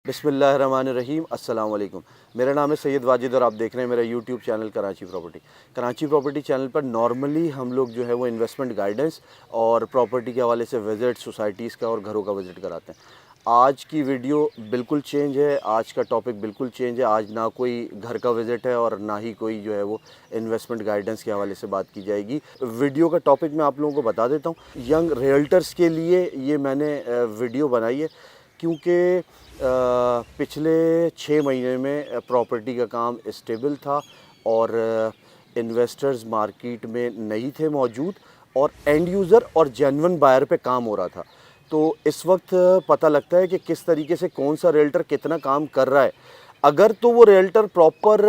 बिस्मिल्लाहिर्रहमानिर्रहीम, अस्सलाम वालेकुम। मेरा नाम है सैयद वाजिद और आप देख रहे हैं मेरा YouTube channel Karachi property. Karachi property channel पर नॉर्मली हम लोग जो है वो इन्वेस्टमेंट गाइडेंस और प्रॉपर्टी के हवाले से विज़िट सोसाइटीज़ का और घरों का विज़िट कराते हैं। आज की वीडियो बिल्कुल चेंज है, आज का टॉपिक बिल्कुल चेंज है। आज ना कोई घर का विज़िट है और ना ही कोई जो है वो इन्वेस्टमेंट गाइडेंस के हवाले से बात की जाएगी। वीडियो का टॉपिक मैं आप लोगों को बता देता हूँ। यंग रियल्टर्स के लिए ये मैंने वीडियो बनाई है क्योंकि पिछले 6 महीने में प्रॉपर्टी का काम स्टेबल था और इन्वेस्टर्स मार्केट में नहीं थे मौजूद और एंड यूज़र और जेन्युइन बायर पे काम हो रहा था। तो इस वक्त पता लगता है कि किस तरीके से कौन सा रियल्टर कितना काम कर रहा है। अगर तो वो रियल्टर प्रॉपर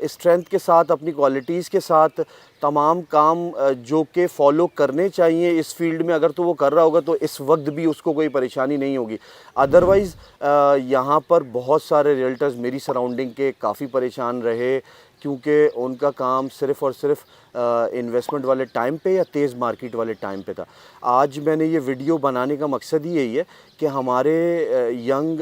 स्ट्रेंथ के साथ अपनी क्वालिटीज़ के साथ तमाम काम जो कि फ़ॉलो करने चाहिए इस फील्ड में अगर तो वो कर रहा होगा तो इस वक्त भी उसको कोई परेशानी नहीं होगी। अदरवाइज़ यहाँ पर बहुत सारे रियल्टर्स मेरी सराउंडिंग के काफ़ी परेशान रहे क्योंकि उनका काम सिर्फ़ और सिर्फ इन्वेस्टमेंट वाले टाइम पे या तेज़ मार्केट वाले टाइम पे था। आज मैंने ये वीडियो बनाने का मकसद ही यही है कि हमारे यंग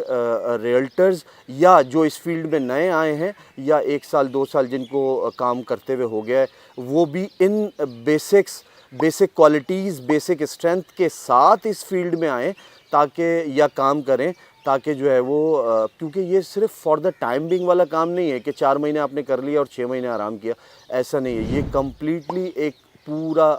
रियल्टर्स या जो इस फील्ड में नए आए हैं या 1 साल 2 साल जिनको काम करते हुए हो गया है, वो भी इन बेसिक क्वालिटीज़, बेसिक स्ट्रेंथ के साथ इस फील्ड में आएँ ताकि या काम करें ताकि जो है वो क्योंकि ये सिर्फ फॉर द टाइम बिंग वाला काम नहीं है कि 4 महीने आपने कर लिया और 6 महीने आराम किया, ऐसा नहीं है। ये कम्प्लीटली एक पूरा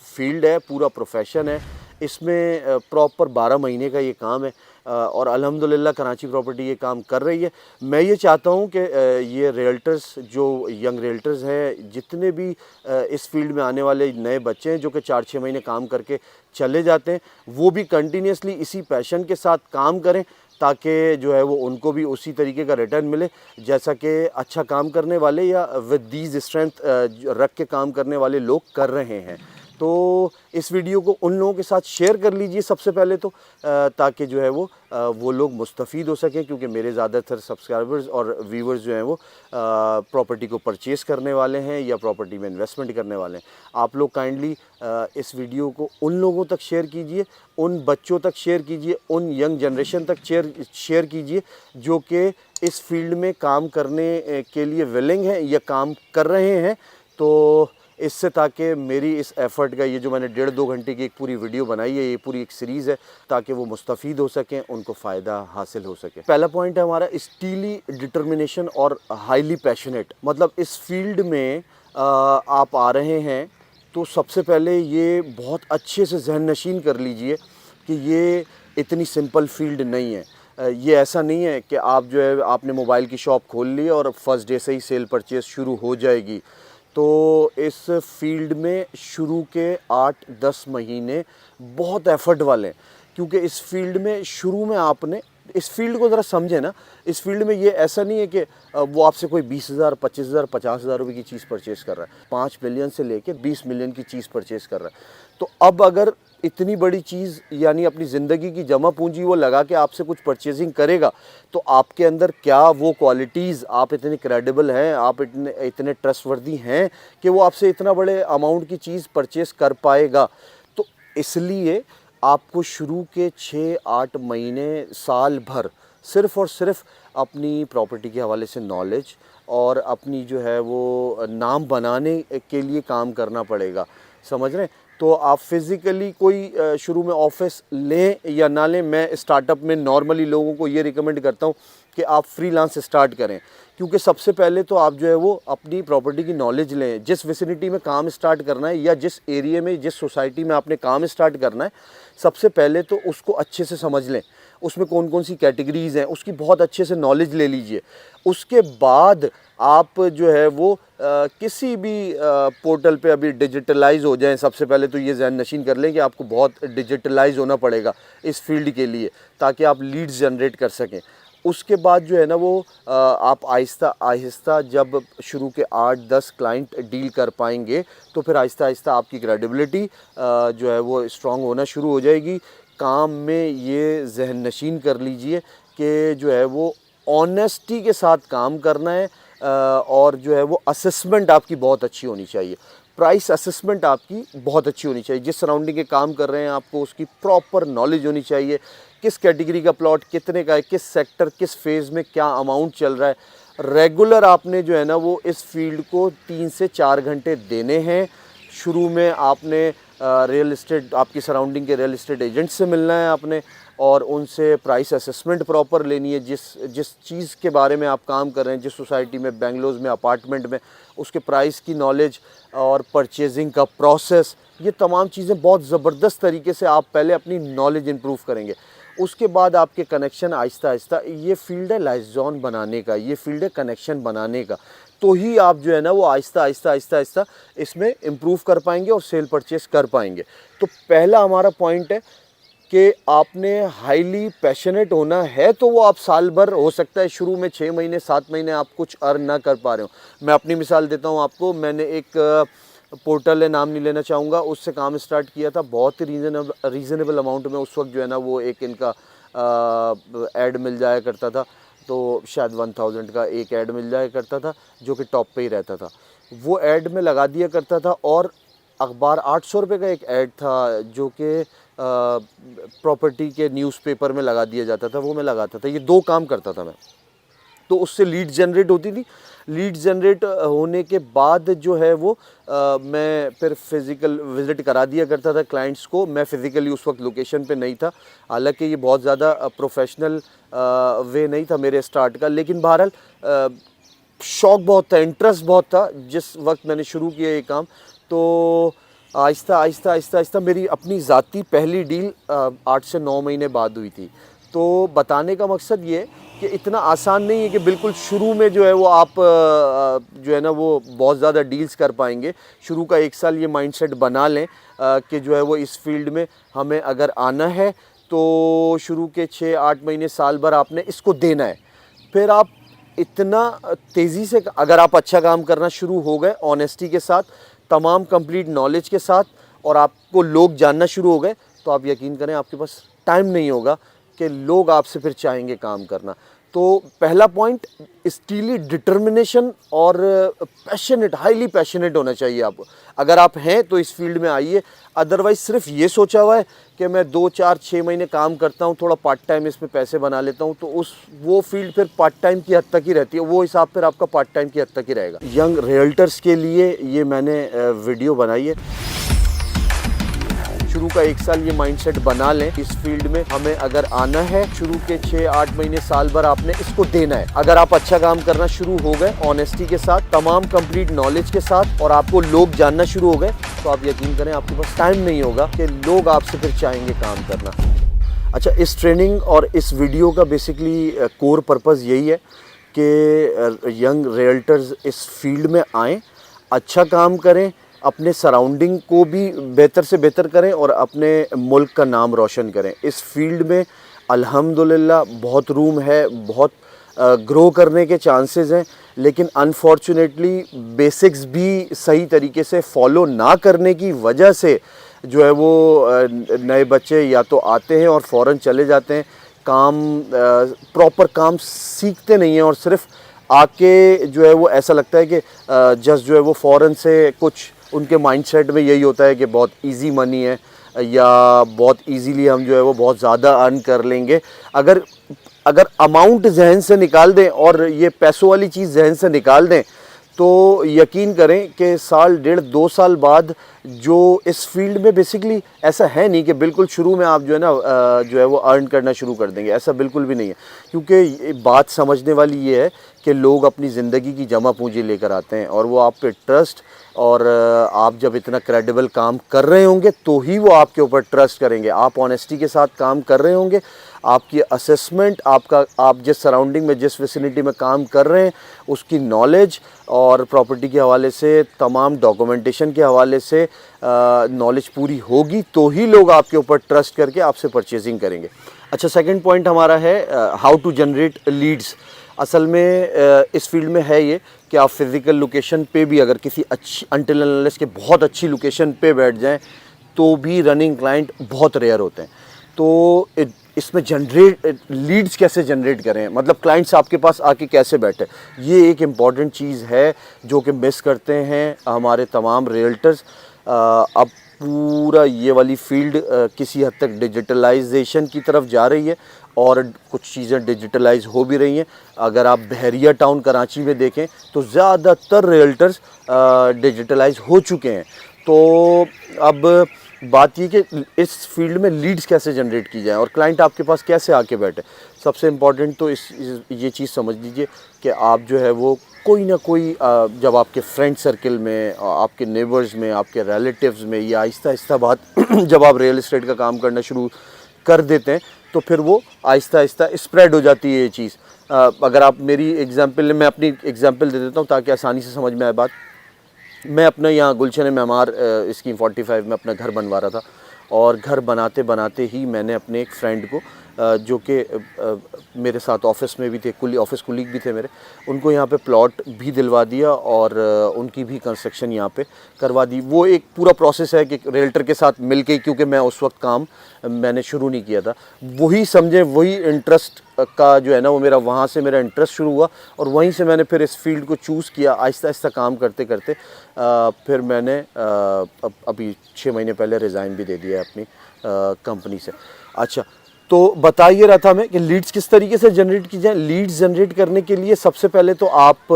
फील्ड है, पूरा प्रोफेशन है। इसमें प्रॉपर 12 महीने का ये काम है और अल्हम्दुलिल्लाह कराची प्रॉपर्टी ये काम कर रही है। मैं ये चाहता हूँ कि ये रियल्टर्स जो यंग रियल्टर्स हैं, जितने भी इस फील्ड में आने वाले नए बच्चे हैं जो कि 4-6 महीने काम करके चले जाते हैं, वो भी कंटिन्यूसली इसी पैशन के साथ काम करें ताकि जो है वो उनको भी उसी तरीके का रिटर्न मिले जैसा कि अच्छा काम करने वाले या विद दीज स्ट्रेंथ रख के काम करने वाले लोग कर रहे हैं। तो इस वीडियो को उन लोगों के साथ शेयर कर लीजिए सबसे पहले तो ताकि जो है वो लोग मुस्तफ़ीद हो सकें क्योंकि मेरे ज़्यादातर सब्सक्राइबर्स और व्यूवर्स जो हैं वो प्रॉपर्टी को परचेज़ करने वाले हैं या प्रॉपर्टी में इन्वेस्टमेंट करने वाले हैं। आप लोग काइंडली इस वीडियो को उन लोगों तक शेयर कीजिए, उन बच्चों तक शेयर कीजिए, उन यंग जनरेशन तक शेयर कीजिए जो कि इस फील्ड में काम करने के लिए विलिंग है या काम कर रहे हैं। तो इससे ताकि मेरी इस एफ़र्ट का ये जो मैंने 1.5-2 घंटे की एक पूरी वीडियो बनाई है, ये पूरी एक सीरीज़ है ताकि वो मुस्तफ़ीद हो सकें, उनको फ़ायदा हासिल हो सके। पहला पॉइंट है हमारा स्टीली डिटर्मिनेशन और हाईली पैशनेट। मतलब इस फील्ड में आप आ रहे हैं तो सबसे पहले ये बहुत अच्छे से ज़हन नशीन कर लीजिए कि ये इतनी सिंपल फील्ड नहीं है। ये ऐसा नहीं है कि आप जो है आपने मोबाइल की शॉप खोल ली और फर्स्ट डे से ही सेल परचेज़ शुरू हो जाएगी। तो इस फील्ड में शुरू के 8-10 महीने बहुत एफर्ट वाले हैं क्योंकि इस फील्ड में शुरू में आपने इस फील्ड को ज़रा समझें ना। इस फील्ड में ये ऐसा नहीं है कि वो आपसे कोई 20,000, 25,000, 50,000 रुपये की चीज़ परचेज़ कर रहा है। 5 मिलियन से लेके 20 मिलियन की चीज़ परचेज़ कर रहा है। तो अब अगर इतनी बड़ी चीज़ यानी अपनी ज़िंदगी की जमा पूंजी वो लगा के आपसे कुछ परचेजिंग करेगा तो आपके अंदर क्या वो क्वालिटीज़, आप इतने क्रेडिबल हैं, आप इतने ट्रस्टवर्दी हैं कि वो आपसे इतना बड़े अमाउंट की चीज़ परचेज़ कर पाएगा। तो इसलिए आपको शुरू के 6-8 महीने, साल भर सिर्फ़ और सिर्फ अपनी प्रॉपर्टी के हवाले से नॉलेज और अपनी जो है वो नाम बनाने के लिए काम करना पड़ेगा, समझ रहे हैं। तो आप फिज़िकली कोई शुरू में ऑफिस लें या ना लें, मैं स्टार्टअप में नॉर्मली लोगों को ये रिकमेंड करता हूँ कि आप फ्रीलांस स्टार्ट करें क्योंकि सबसे पहले तो आप जो है वो अपनी प्रॉपर्टी की नॉलेज लें। जिस विसिनिटी में काम स्टार्ट करना है या जिस एरिया में, जिस सोसाइटी में आपने काम स्टार्ट करना है, सबसे पहले तो उसको अच्छे से समझ लें। उसमें कौन कौन सी कैटेगरीज़ हैं उसकी बहुत अच्छे से नॉलेज ले लीजिए। उसके बाद आप जो है वो किसी भी पोर्टल पे अभी डिजिटलाइज हो जाएं। सबसे पहले तो ये ज़हन नशीन कर लें कि आपको बहुत डिजिटलाइज होना पड़ेगा इस फील्ड के लिए ताकि आप लीड्स जनरेट कर सकें। उसके बाद जो है ना वो आप आहिस्ता आहिस्ता जब शुरू के 8-10 क्लाइंट डील कर पाएंगे तो फिर आहिस्ता आहिस्ता आपकी क्रेडिबिलिटी जो है वो स्ट्रॉन्ग होना शुरू हो जाएगी। काम में ये ज़हन नशीन कर लीजिए कि जो है वो ऑनेस्टी के साथ काम करना है और जो है वो असेसमेंट आपकी बहुत अच्छी होनी चाहिए। प्राइस असेसमेंट आपकी बहुत अच्छी होनी चाहिए। जिस सराउंडिंग के काम कर रहे हैं आपको उसकी प्रॉपर नॉलेज होनी चाहिए किस कैटेगरी का प्लॉट कितने का है, किस सेक्टर किस फेज़ में क्या अमाउंट चल रहा है। रेगुलर आपने जो है ना वो इस फील्ड को 3 से 4 घंटे देने हैं। शुरू में आपने रियल इस्टेट, आपकी सराउंडिंग के रियल इस्टेट एजेंट से मिलना है आपने, और उनसे प्राइस असेसमेंट प्रॉपर लेनी है। जिस चीज़ के बारे में आप काम कर रहे हैं, जिस सोसाइटी में, बेंगलोर में, अपार्टमेंट में, उसके प्राइस की नॉलेज और परचेजिंग का प्रोसेस, ये तमाम चीज़ें बहुत ज़बरदस्त तरीके से आप पहले अपनी नॉलेज इंप्रूव करेंगे। उसके बाद आपके कनेक्शन आहिस्ता आहिस्ता, ये फील्ड है लाइजॉन बनाने का, ये फील्ड है कनेक्शन बनाने का, तो ही आप जो है ना वो आहिस्ता आहिस्ता आहिस्ता आहिस्ता इसमें इम्प्रूव कर पाएंगे और सेल परचेस कर पाएंगे। तो पहला हमारा पॉइंट है कि आपने हाईली पैशनेट होना है, तो वो आप साल भर, हो सकता है शुरू में 6 महीने 7 महीने आप कुछ अर्न ना कर पा रहे हो। मैं अपनी मिसाल देता हूँ आपको। मैंने एक पोर्टल है, नाम नहीं लेना चाहूँगा, उससे काम स्टार्ट किया था बहुत ही रीज़नेबल अमाउंट में। उस वक्त जो है ना वो एक इनका ऐड मिल जाया करता था, तो शायद 1000 का एक ऐड मिल जाया करता था जो कि टॉप पे ही रहता था। वो ऐड में लगा दिया करता था, और अखबार 800 रुपये का एक ऐड था जो कि प्रॉपर्टी के न्यूज़पेपर में लगा दिया जाता था, वो मैं लगाता था। ये 2 काम करता था मैं। तो उससे लीड जनरेट होती थी। लीड जनरेट होने के बाद जो है वो मैं फिर फिज़िकल विज़िट करा दिया करता था क्लाइंट्स को। मैं फ़िज़िकली उस वक्त लोकेशन पे नहीं था, हालांकि ये बहुत ज़्यादा प्रोफेशनल वे नहीं था मेरे स्टार्ट का, लेकिन बहरहाल शौक़ बहुत था, इंटरेस्ट बहुत था जिस वक्त मैंने शुरू किया ये काम। तो आहिस्ता आहिस्ता आहिस्ता आहिस्ता मेरी अपनी ज़ाती पहली डील 8 से 9 महीने बाद हुई थी। तो बताने का मकसद ये कि इतना आसान नहीं है कि बिल्कुल शुरू में जो है वो आप जो है ना वो बहुत ज़्यादा डील्स कर पाएंगे। शुरू का 1 साल ये माइंडसेट बना लें कि जो है वो इस फील्ड में हमें अगर आना है तो शुरू के 6-8 महीने, साल भर आपने इसको देना है। फिर आप इतना तेज़ी से, अगर आप अच्छा काम करना शुरू हो गए ऑनेस्टी के साथ, तमाम कंप्लीट नॉलेज के साथ, और आपको लोग जानना शुरू हो गए, तो आप यकीन करें आपके पास टाइम नहीं होगा कि लोग आपसे फिर चाहेंगे काम करना। तो पहला पॉइंट, स्टीली डिटर्मिनेशन और पैशनेट, हाईली पैशनेट होना चाहिए आपको। अगर आप हैं तो इस फील्ड में आइए, अदरवाइज़ सिर्फ ये सोचा हुआ है कि मैं 2-4-6 महीने काम करता हूँ, थोड़ा पार्ट टाइम इसमें पैसे बना लेता हूँ, तो वो फील्ड फिर पार्ट टाइम की हद तक ही रहती है। वो हिसाब फिर आपका पार्ट टाइम की हद तक ही रहेगा। यंग रियल्टर्स के लिए ये मैंने वीडियो बनाई है। शुरू का 1 साल ये माइंडसेट बना लें, इस फील्ड में हमें अगर आना है, शुरू के 6-8 महीने, साल भर आपने इसको देना है। अगर आप अच्छा काम करना शुरू हो गए ऑनेस्टी के साथ, तमाम कंप्लीट नॉलेज के साथ, और आपको लोग जानना शुरू हो गए, तो आप यकीन करें आपके पास टाइम नहीं होगा कि लोग आपसे फिर चाहेंगे काम करना। अच्छा, इस ट्रेनिंग और इस वीडियो का बेसिकली कोर पर्पज़ यही है कि यंग रियल्टर्स इस फील्ड में आएँ, अच्छा काम करें, अपने सराउंडिंग को भी बेहतर से बेहतर करें और अपने मुल्क का नाम रोशन करें। इस फील्ड में अल्हम्दुलिल्लाह बहुत रूम है, बहुत ग्रो करने के चांसेस हैं, लेकिन अनफॉर्चुनेटली बेसिक्स भी सही तरीके से फॉलो ना करने की वजह से जो है वो नए बच्चे या तो आते हैं और फ़ौरन चले जाते हैं, काम प्रॉपर काम सीखते नहीं हैं, और सिर्फ आके जो है वो ऐसा लगता है कि जस्ट जो है वो फ़ौरन से कुछ उनके माइंडसेट में यही होता है कि बहुत इजी मनी है, या बहुत इजीली हम जो है वो बहुत ज़्यादा अर्न कर लेंगे। अगर अमाउंट जहन से निकाल दें और ये पैसों वाली चीज़ जहन से निकाल दें, तो यकीन करें कि साल 1.5-2 साल बाद जो इस फील्ड में बेसिकली ऐसा है नहीं कि बिल्कुल शुरू में आप जो है ना जो है वो अर्न करना शुरू कर देंगे, ऐसा बिल्कुल भी नहीं है। क्योंकि बात समझने वाली ये है कि लोग अपनी ज़िंदगी की जमा पूंजी लेकर आते हैं, और वो आप पे ट्रस्ट, और आप जब इतना क्रेडिबल काम कर रहे होंगे तो ही वो आपके ऊपर ट्रस्ट करेंगे। आप ऑनेस्टी के साथ काम कर रहे होंगे, आपकी असेसमेंट, आप जिस सराउंडिंग में, जिस विसिनिटी में काम कर रहे हैं, उसकी नॉलेज और प्रॉपर्टी के हवाले से, तमाम डॉक्यूमेंटेशन के हवाले से नॉलेज पूरी होगी, तो ही लोग आपके ऊपर ट्रस्ट करके आपसे परचेजिंग करेंगे। अच्छा, सेकंड पॉइंट हमारा है हाउ टू जनरेट लीड्स। असल में इस फील्ड में है ये कि आप फिज़िकल लोकेशन पे भी अगर किसी अच्छी, अनटिल अनलेस के बहुत अच्छी लोकेशन पे बैठ जाएं, तो भी रनिंग क्लाइंट बहुत रेयर होते हैं। तो इसमें लीड्स कैसे जनरेट करें, मतलब क्लाइंट्स आपके पास आके कैसे बैठे, ये एक इम्पॉर्टेंट चीज़ है जो कि मिस करते हैं हमारे तमाम रियल्टर्स। अब पूरा ये वाली फील्ड किसी हद तक डिजिटलाइजेशन की तरफ जा रही है और कुछ चीज़ें डिजिटलाइज हो भी रही हैं। अगर आप बहरिया टाउन कराची में देखें तो ज़्यादातर रियल्टर्स डिजिटलाइज हो चुके हैं। तो अब बात ये कि इस फील्ड में लीड्स कैसे जनरेट की जाए और क्लाइंट आपके पास कैसे आके बैठे। सबसे इम्पॉर्टेंट तो ये चीज़ समझ लीजिए कि आप जो है वो कोई ना कोई जब आपके फ्रेंड सर्कल में, आपके नेबर्स में, आपके रिलेटिव्स में, या आहिस्ता आहिस्ता बात जब आप रियल एस्टेट का काम करना शुरू कर देते हैं तो फिर वो आहिस्ता आहिस्ता स्प्रेड हो जाती है ये चीज़। अगर आप मेरी एग्जांपल, मैं अपनी एग्जांपल दे देता हूँ ताकि आसानी से समझ में आए बात। मैं अपना यहाँ गुलशन मेमार स्कीम 45 में अपना घर बनवा रहा था और घर बनाते बनाते ही मैंने अपने एक फ्रेंड को जो कि मेरे साथ ऑफिस में भी थे, ऑफिस कुलीग भी थे मेरे, उनको यहाँ पे प्लॉट भी दिलवा दिया और उनकी भी कंस्ट्रक्शन यहाँ पे करवा दी। वो एक पूरा प्रोसेस है कि रियल्टर के साथ मिलके, क्योंकि मैं उस वक्त काम मैंने शुरू नहीं किया था, वही समझे, वही इंटरेस्ट का जो है ना वो मेरा, वहाँ से मेरा इंटरेस्ट शुरू हुआ और वहीं से मैंने फिर इस फील्ड को चूज़ किया। आहिस्ता आहिस्ता काम करते करते फिर मैंने अभी 6 महीने पहले रिज़ाइन भी दे दिया है अपनी कंपनी से। अच्छा, तो बता ये रहा था मैं कि लीड्स किस तरीके से जनरेट की जाए। लीड्स जनरेट करने के लिए सबसे पहले तो आप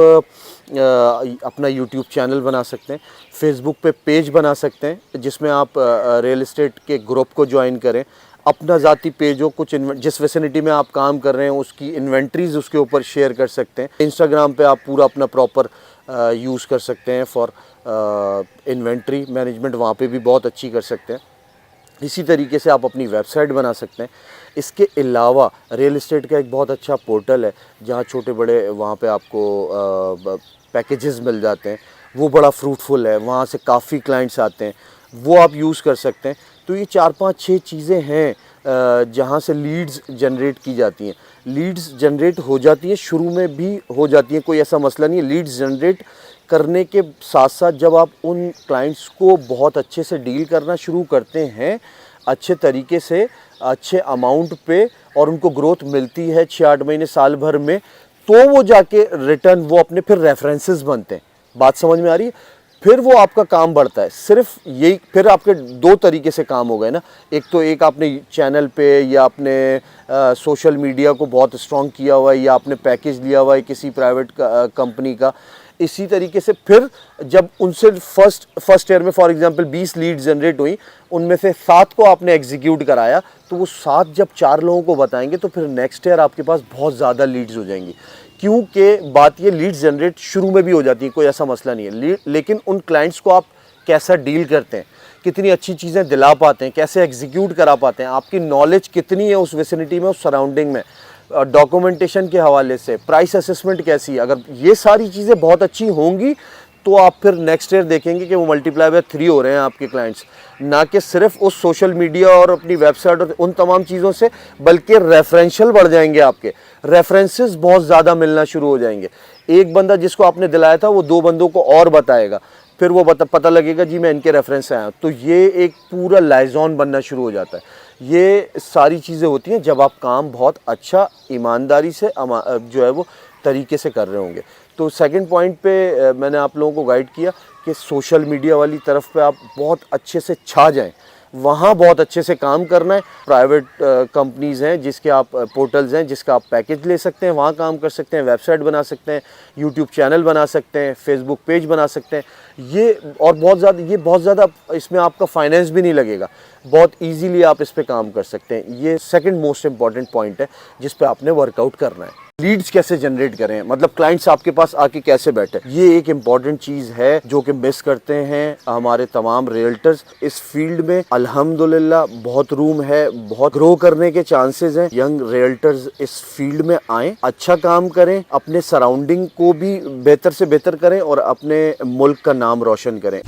अपना यूट्यूब चैनल बना सकते हैं, फेसबुक पे पेज बना सकते हैं जिसमें आप रियल एस्टेट के ग्रुप को ज्वाइन करें, अपना ज़ाती पेज हो, कुछ जिस विसिनिटी में आप काम कर रहे हैं उसकी इन्वेंट्रीज उसके ऊपर शेयर कर सकते हैं। इंस्टाग्राम पे आप पूरा अपना प्रॉपर यूज़ कर सकते हैं फॉर इन्वेंट्री मैनेजमेंट, वहाँ पे भी बहुत अच्छी कर सकते हैं। इसी तरीके से आप अपनी वेबसाइट बना सकते हैं। इसके अलावा रियल एस्टेट का एक बहुत अच्छा पोर्टल है जहाँ छोटे बड़े वहाँ पे आपको पैकेजेस मिल जाते हैं, वो बड़ा फ्रूटफुल है, वहाँ से काफ़ी क्लाइंट्स आते हैं, वो आप यूज़ कर सकते हैं। तो ये 4-5-6 चीज़ें हैं जहाँ से लीड्स जनरेट की जाती हैं। लीड्स जनरेट हो जाती हैं, शुरू में भी हो जाती हैं, कोई ऐसा मसला नहीं है। लीड्स जनरेट करने के साथ साथ जब आप उन क्लाइंट्स को बहुत अच्छे से डील करना शुरू करते हैं, अच्छे तरीके से, अच्छे अमाउंट पे, और उनको ग्रोथ मिलती है 6-8 महीने, साल भर में, तो वो जाके रिटर्न वो अपने फिर रेफरेंसेस बनते हैं। बात समझ में आ रही है? फिर वो आपका काम बढ़ता है। सिर्फ यही, फिर आपके 2 तरीके से काम हो गए ना। एक तो एक आपने चैनल पे या अपने सोशल मीडिया को बहुत स्ट्रॉन्ग किया हुआ है, या आपने पैकेज लिया हुआ है किसी प्राइवेट कंपनी का। इसी तरीके से फिर जब उनसे फर्स्ट ईयर में फॉर एग्जांपल 20 लीड जनरेट हुई, उनमें से 7 को आपने एग्जीक्यूट कराया, तो वो 7 जब 4 लोगों को बताएंगे तो फिर नेक्स्ट ईयर आपके पास बहुत ज़्यादा लीड्स हो जाएंगी। क्योंकि बात ये लीड्स जनरेट शुरू में भी हो जाती है, कोई ऐसा मसला नहीं है। लेकिन उन क्लाइंट्स को आप कैसा डील करते हैं, कितनी अच्छी चीज़ें दिला पाते हैं, कैसे एग्जीक्यूट करा पाते हैं, आपकी नॉलेज कितनी है उस विसिनिटी में, उस सराउंडिंग में, डॉक्यूमेंटेशन के हवाले से, प्राइस असेसमेंट कैसी है, अगर ये सारी चीज़ें बहुत अच्छी होंगी तो आप फिर नेक्स्ट ईयर देखेंगे कि वो मल्टीप्लाई बाय 3 हो रहे हैं आपके क्लाइंट्स, ना कि सिर्फ उस सोशल मीडिया और अपनी वेबसाइट और उन तमाम चीज़ों से, बल्कि रेफरेंशियल बढ़ जाएंगे, आपके रेफरेंसेस बहुत ज़्यादा मिलना शुरू हो जाएंगे। एक बंदा जिसको आपने दिलाया था वो 2 बंदों को और बताएगा, फिर वो पता लगेगा जी मैं इनके रेफरेंस से आया, तो ये एक पूरा लाइजॉन बनना शुरू हो जाता है। ये सारी चीज़ें होती हैं जब आप काम बहुत अच्छा ईमानदारी से जो है वो तरीके से कर रहे होंगे। तो सेकंड पॉइंट पे मैंने आप लोगों को गाइड किया कि सोशल मीडिया वाली तरफ पे आप बहुत अच्छे से छा जाएं, वहाँ बहुत अच्छे से काम करना है। प्राइवेट कंपनीज़ हैं जिसके आप पोर्टल्स हैं जिसका आप पैकेज ले सकते हैं, वहाँ काम कर सकते हैं, वेबसाइट बना सकते हैं, यूट्यूब चैनल बना सकते हैं, फेसबुक पेज बना सकते हैं। ये बहुत ज़्यादा इसमें आपका फाइनेंस भी नहीं लगेगा, बहुत इजीली आप इस पे काम कर सकते हैं। ये सेकंड मोस्ट इंपॉर्टेंट पॉइंट है जिस पे आपने वर्कआउट करना है। लीड्स कैसे जनरेट करें, मतलब क्लाइंट्स आपके पास आके कैसे बैठे, ये एक इम्पॉर्टेंट चीज़ है जो कि मिस करते हैं हमारे तमाम रियल्टर्स। इस फील्ड में अल्हम्दुलिल्लाह बहुत रूम है, बहुत ग्रो करने के चांसेस हैं। यंग रियल्टर्स इस फील्ड में आएँ, अच्छा काम करें, अपने सराउंडिंग को भी बेहतर से बेहतर करें और अपने मुल्क का नाम रोशन करें।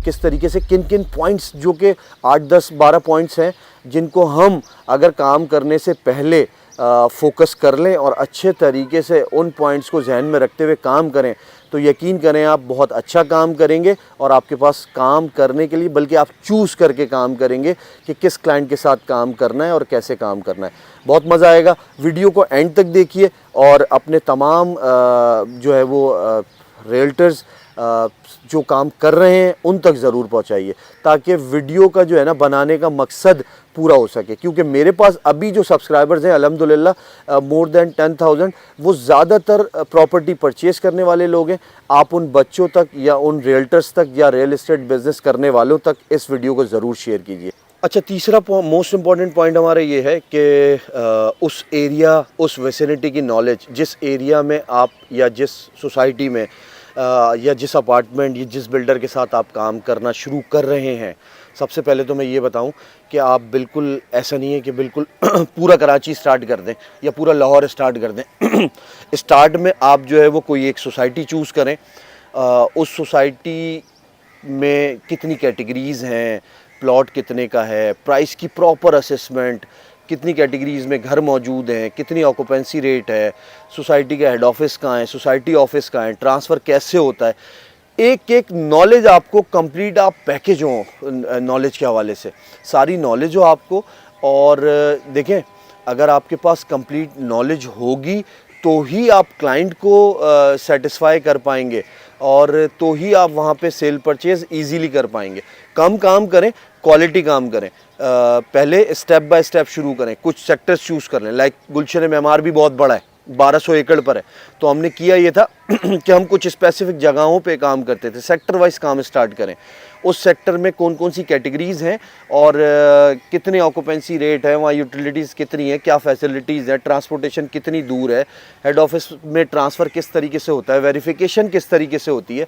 किस तरीके से, किन किन पॉइंट्स, जो कि 8, 10, 12 पॉइंट्स हैं जिनको हम अगर काम करने से पहले फोकस कर लें और अच्छे तरीके से उन पॉइंट्स को जहन में रखते हुए काम करें, तो यकीन करें आप बहुत अच्छा काम करेंगे और आपके पास काम करने के लिए, बल्कि आप चूज़ करके काम करेंगे कि किस क्लाइंट के साथ काम करना है और कैसे काम करना है। बहुत मज़ा आएगा। वीडियो को एंड तक देखिए और अपने तमाम जो है वो रियल्टर्स जो काम कर रहे हैं उन तक ज़रूर पहुंचाइए, ताकि वीडियो का जो है ना बनाने का मकसद पूरा हो सके। क्योंकि मेरे पास अभी जो सब्सक्राइबर्स हैं अल्हम्दुलिल्लाह मोर देन 10,000, वो ज़्यादातर प्रॉपर्टी परचेज़ करने वाले लोग हैं। आप उन बच्चों तक या उन रियल्टर्स तक या रियल एस्टेट बिज़नेस करने वालों तक इस वीडियो को ज़रूर शेयर कीजिए। अच्छा, तीसरा मोस्ट इम्पॉर्टेंट पॉइंट हमारा ये है कि उस एरिया, उस विसिनिटी की नॉलेज, जिस एरिया में आप या जिस सोसाइटी में या जिस अपार्टमेंट या जिस बिल्डर के साथ आप काम करना शुरू कर रहे हैं, सबसे पहले तो मैं ये बताऊं कि आप बिल्कुल ऐसा नहीं है कि बिल्कुल पूरा कराची स्टार्ट कर दें या पूरा लाहौर स्टार्ट कर दें। स्टार्ट में आप जो है वो कोई एक सोसाइटी चूज़ करें। उस सोसाइटी में कितनी कैटेगरीज़ हैं, प्लॉट कितने का है, प्राइस की प्रॉपर असेसमेंट, कितनी कैटेगरीज़ में घर मौजूद हैं, कितनी ऑक्यूपेंसी रेट है, सोसाइटी का हेड ऑफिस कहाँ है, सोसाइटी ऑफिस कहाँ है, ट्रांसफ़र कैसे होता है, एक एक नॉलेज आपको कंप्लीट, आप पैकेज हो नॉलेज के हवाले से, सारी नॉलेज हो आपको। और देखें, अगर आपके पास कंप्लीट नॉलेज होगी तो ही आप क्लाइंट को सेटिस्फाई कर पाएंगे और तो ही आप वहाँ पे सेल परचेज़ इजीली कर पाएंगे। कम काम करें, क्वालिटी काम करें। पहले स्टेप बाय स्टेप शुरू करें, कुछ सेक्टर्स चूज़ कर लें। लाइक गुलशन मेमार भी बहुत बड़ा है, 1200 एकड़ पर है, तो हमने किया ये था कि हम कुछ स्पेसिफिक जगहों पे काम करते थे, सेक्टर वाइज काम स्टार्ट करें। उस सेक्टर में कौन कौन सी कैटेगरीज़ हैं और कितने ऑक्यूपेंसी रेट है, वहाँ यूटिलिटीज़ कितनी है, क्या फैसिलिटीज़ है, ट्रांसपोर्टेशन कितनी दूर है, हेड ऑफिस में ट्रांसफ़र किस तरीके से होता है, वेरिफिकेशन किस तरीके से होती है।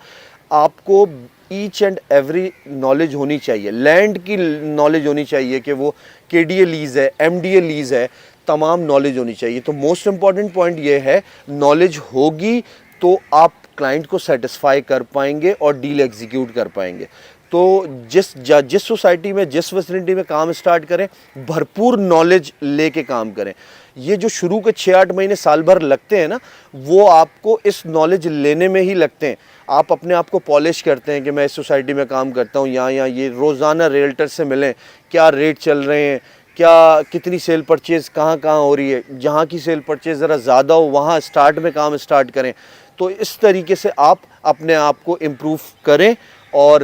आपको ईच एंड एवरी नॉलेज होनी चाहिए। लैंड की नॉलेज होनी चाहिए कि वो KDA लीज़ है, MDA लीज़ है, तमाम नॉलेज होनी चाहिए। तो मोस्ट इम्पॉर्टेंट पॉइंट ये है, नॉलेज होगी तो आप क्लाइंट को सेटिस्फाई कर पाएंगे और डील एग्जीक्यूट कर पाएंगे। तो जिस सोसाइटी में, जिस विसिनिटी में काम स्टार्ट करें, भरपूर नॉलेज लेके काम करें। ये जो शुरू के 6-8 महीने, साल भर लगते हैं ना, वो आपको इस नॉलेज लेने में ही लगते हैं। आप अपने आप को पॉलिश करते हैं कि मैं इस सोसाइटी में काम करता हूँ, यहाँ ये रोज़ाना रियल्टर से मिलें, क्या रेट चल रहे हैं, क्या कितनी सेल परचेज़ कहाँ कहाँ हो रही है, जहाँ की सेल परचेज़ ज़रा ज़्यादा हो वहाँ स्टार्ट में काम स्टार्ट करें। तो इस तरीके से आप अपने आप को इम्प्रूव करें। और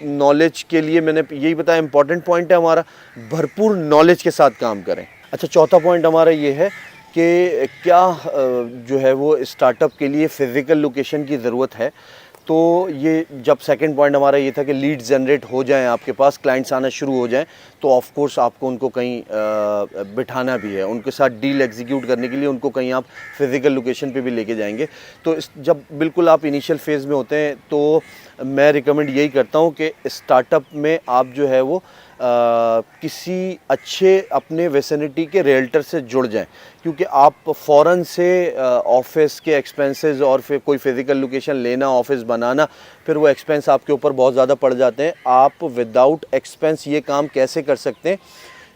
नॉलेज के लिए मैंने यही बताया, इंपॉर्टेंट पॉइंट है हमारा, भरपूर नॉलेज के साथ काम करें। अच्छा, चौथा पॉइंट हमारा ये है कि क्या जो है वो स्टार्टअप के लिए फ़िज़िकल लोकेशन की ज़रूरत है। तो ये जब सेकंड पॉइंट हमारा ये था कि लीड जनरेट हो जाएं, आपके पास क्लाइंट्स आना शुरू हो जाएं, तो ऑफ कोर्स आपको उनको कहीं बिठाना भी है, उनके साथ डील एग्जीक्यूट करने के लिए उनको कहीं आप फिज़िकल लोकेशन पे भी लेके जाएंगे। तो जब बिल्कुल आप इनिशियल फेज़ में होते हैं तो मैं रिकमेंड यही करता हूँ कि स्टार्टअप में आप जो है वो किसी अच्छे अपने विसिनिटी के रियल्टर से जुड़ जाएं, क्योंकि आप फ़ौरन से ऑफिस के एक्सपेंसेस और फिर कोई फ़िज़िकल लोकेशन लेना, ऑफिस बनाना, फिर वो एक्सपेंस आपके ऊपर बहुत ज़्यादा पड़ जाते हैं। आप विदाउट एक्सपेंस ये काम कैसे कर सकते हैं,